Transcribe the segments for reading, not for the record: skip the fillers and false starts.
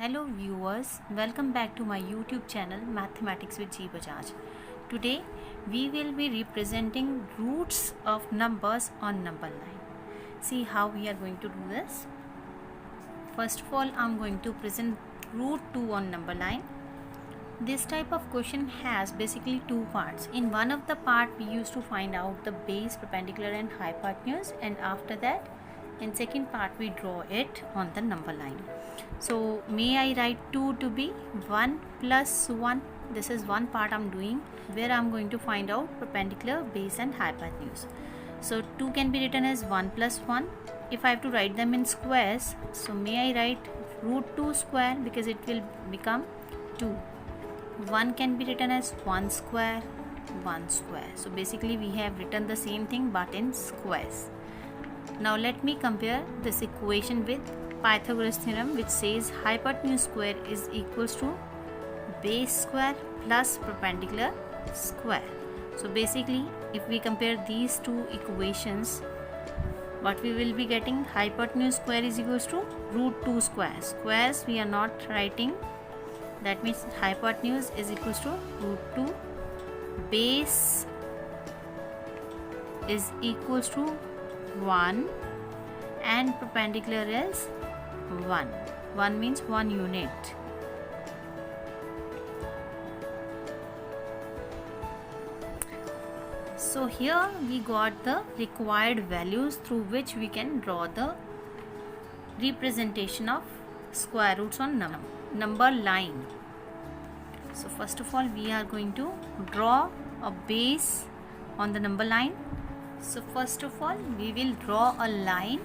Hello viewers, welcome back to my YouTube channel Mathematics with G Bajaj. Today we will be representing roots of numbers on number line. See how we are going to do this. First of all, I am going to present root 2 on number line. This type of question has basically two parts. In one of the part we used to find out the base, perpendicular and hypotenuse, and after that in second part we draw it on the number line. So may I write 2 to be 1 plus 1. This is one part I am doing where I am going to find out perpendicular, base and hypotenuse. So 2 can be written as 1 plus 1. If I have to write them in squares, so may I write root 2 square because it will become 2. 1 can be written as 1 square, 1 square. So basically we have written the same thing but in squares. Now let me compare this equation with Pythagoras theorem, which says hypotenuse square is equals to base square plus perpendicular square. So basically if we compare these two equations, what we will be getting, hypotenuse square is equals to root 2 square. Squares we are not writing, that means hypotenuse is equals to root 2, base is equals to 1 and perpendicular is 1. 1 means 1 unit. So here we got the required values through which we can draw the representation of square roots on number line. So first of all we are going to draw a base on the number line. So first of all we will draw a line.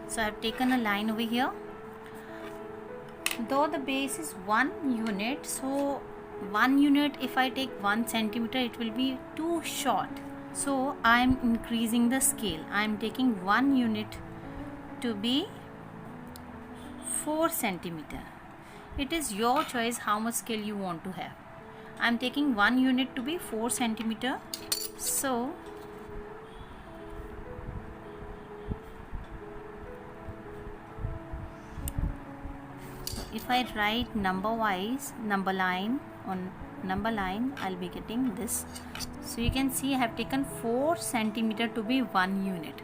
So I have taken a line over here. Though the base is 1 unit, so 1 unit, if I take 1 centimeter, it will be too short. So I am increasing the scale. I am taking 1 unit to be 4 centimeter. It is your choice how much scale you want to have. I am taking 1 unit to be 4 centimeter. So if I write number wise, number line on number line, I'll be getting this. So you can see I have taken 4 centimeter to be 1 unit.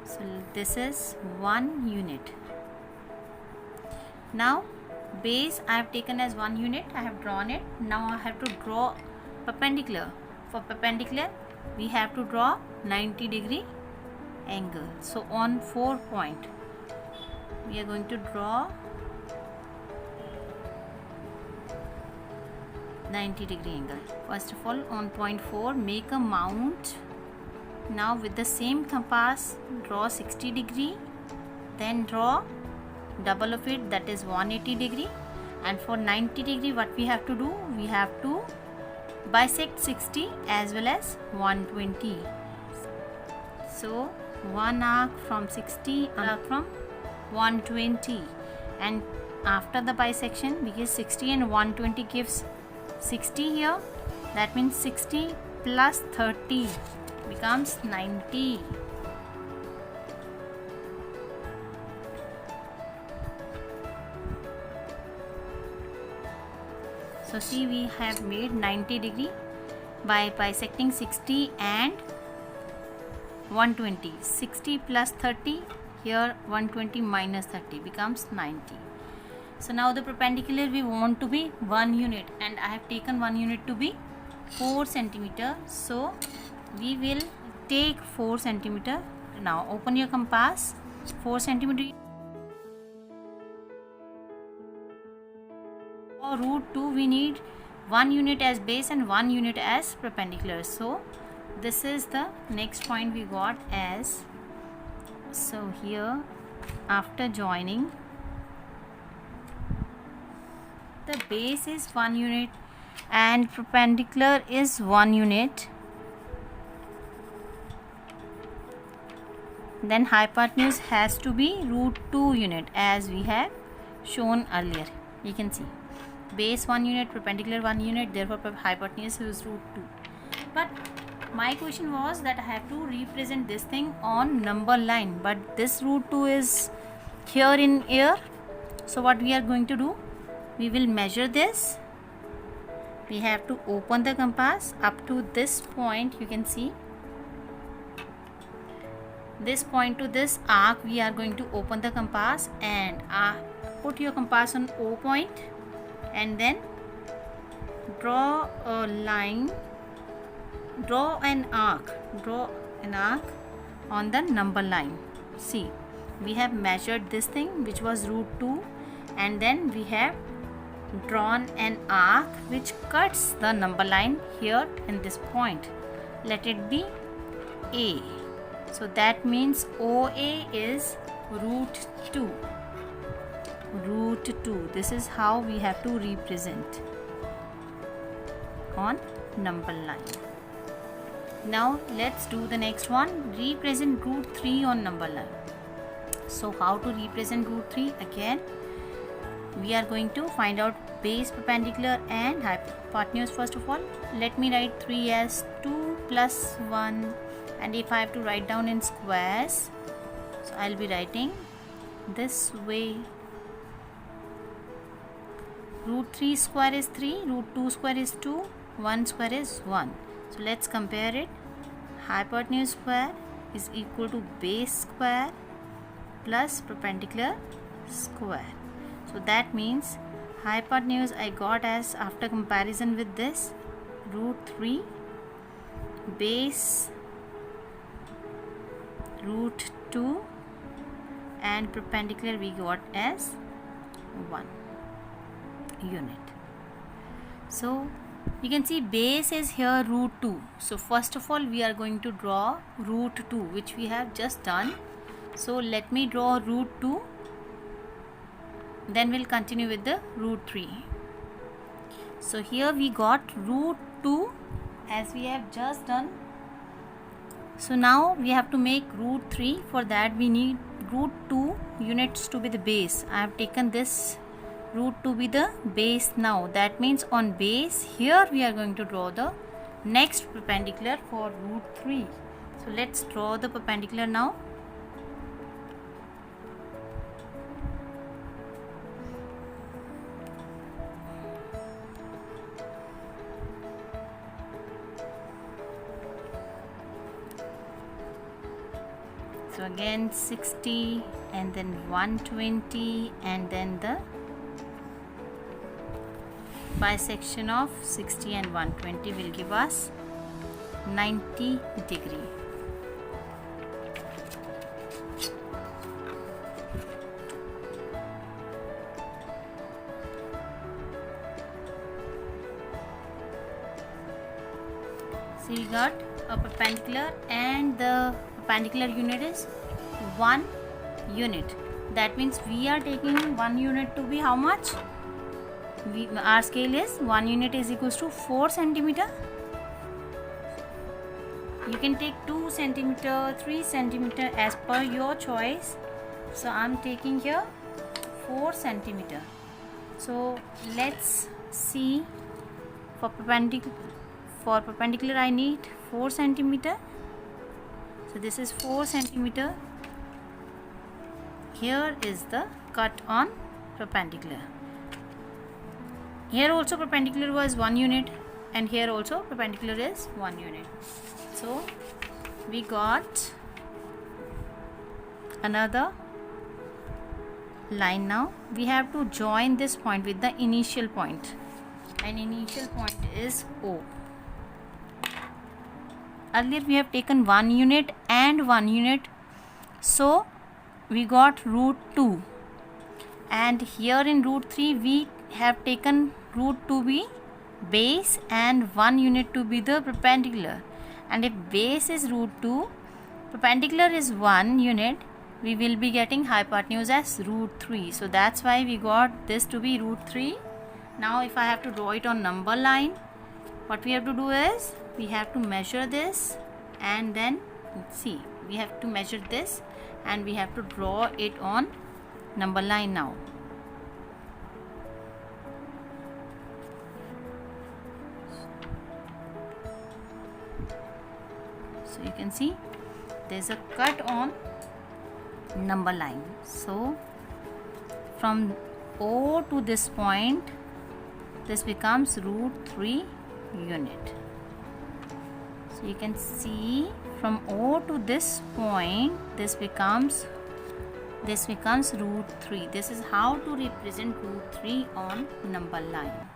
So this is 1 unit. Now base I have taken as 1 unit, I have drawn it. Now I have to draw perpendicular. For perpendicular we have to draw 90-degree angle. So on 4 point we are going to draw 90-degree angle. First of all on point 4 make a mount. Now with the same compass draw 60 degree, then draw double of it, that is 180 degree, and for 90 degree what we have to do, we have to bisect 60 as well as 120. So one arc from 60, arc from 120, and after the bisection, because 60 and 120 gives 60 here, that means 60 plus 30 becomes 90. So see, we have made 90 degree by bisecting 60 and 120. 60 plus 30, here 120 minus 30 becomes 90. So now the perpendicular we want to be 1 unit, and I have taken 1 unit to be 4 centimeter. So we will take 4 centimeter. Now open your compass. 4 centimeter. For root 2 we need 1 unit as base and 1 unit as perpendicular. So this is the next point we got as. So here after joining, the base is 1 unit and perpendicular is 1 unit. Then hypotenuse has to be root 2 unit as we have shown earlier. You can see base 1 unit, perpendicular 1 unit, therefore hypotenuse is root 2. But my question was that I have to represent this thing on number line, but this root 2 is here in air So what we are going to do, we will measure this. We have to open the compass up to this point. You can see this point to this arc. We are going to open the compass and put your compass on O point and then draw a line, draw an arc on the number line. See, we have measured this thing which was root 2, and then we have drawn an arc which cuts the number line here in this point. Let it be A. So that means OA is root 2. Root 2. This is how we have to represent on number line. Now let's do the next one. Represent root 3 on number line. So how to represent root 3? Again, we are going to find out base, perpendicular and hypotenuse first of all. Let me write 3 as 2 plus 1, and if I have to write down in squares, so I'll be writing this way. Root 3 square is 3, root 2 square is 2, 1 square is 1. So let's compare it. Hypotenuse square is equal to base square plus perpendicular square. So that means hypotenuse I got as, after comparison with this, root 3, base root 2, and perpendicular we got as 1 unit. So you can see base is here root 2. So first of all we are going to draw root 2, which we have just done. So let me draw root 2, then we'll continue with the root 3. So here we got root 2 as we have just done. So now we have to make root 3. For that we need root 2 units to be the base. I have taken this root to be the base now. That means on base here we are going to draw the next perpendicular for root 3. So let's draw the perpendicular now. So again 60 and then 120, and then the bisection of 60 and 120 will give us 90 degree. So we got a perpendicular, and the perpendicular unit is 1 unit. That means we are taking 1 unit to be how much? Our scale is 1 unit is equals to 4 centimeter. You can take 2 centimeter, 3 centimeter as per your choice. So I am taking here 4 centimeter. So let's see, for perpendicular I need 4 centimeter. So this is 4 centimeter. Here is the cut on perpendicular. Here also perpendicular was 1 unit, and here also perpendicular is 1 unit. So we got another line. Now we have to join this point with the initial point, and initial point is O. Earlier we have taken 1 unit and 1 unit, so we got root 2, and here in root 3 we have taken root to be base and 1 unit to be the perpendicular. And if base is root 2, perpendicular is 1 unit, we will be getting hypotenuse as root 3. So that's why we got this to be root 3. Now if I have to draw it on number line, what we have to do is we have to measure this, and then see, we have to measure this and we have to draw it on number line now. So you can see there's a cut on number line. So from O to this point, this becomes root 3 unit. So you can see from O to this point, this becomes root 3. This is how to represent root 3 on number line.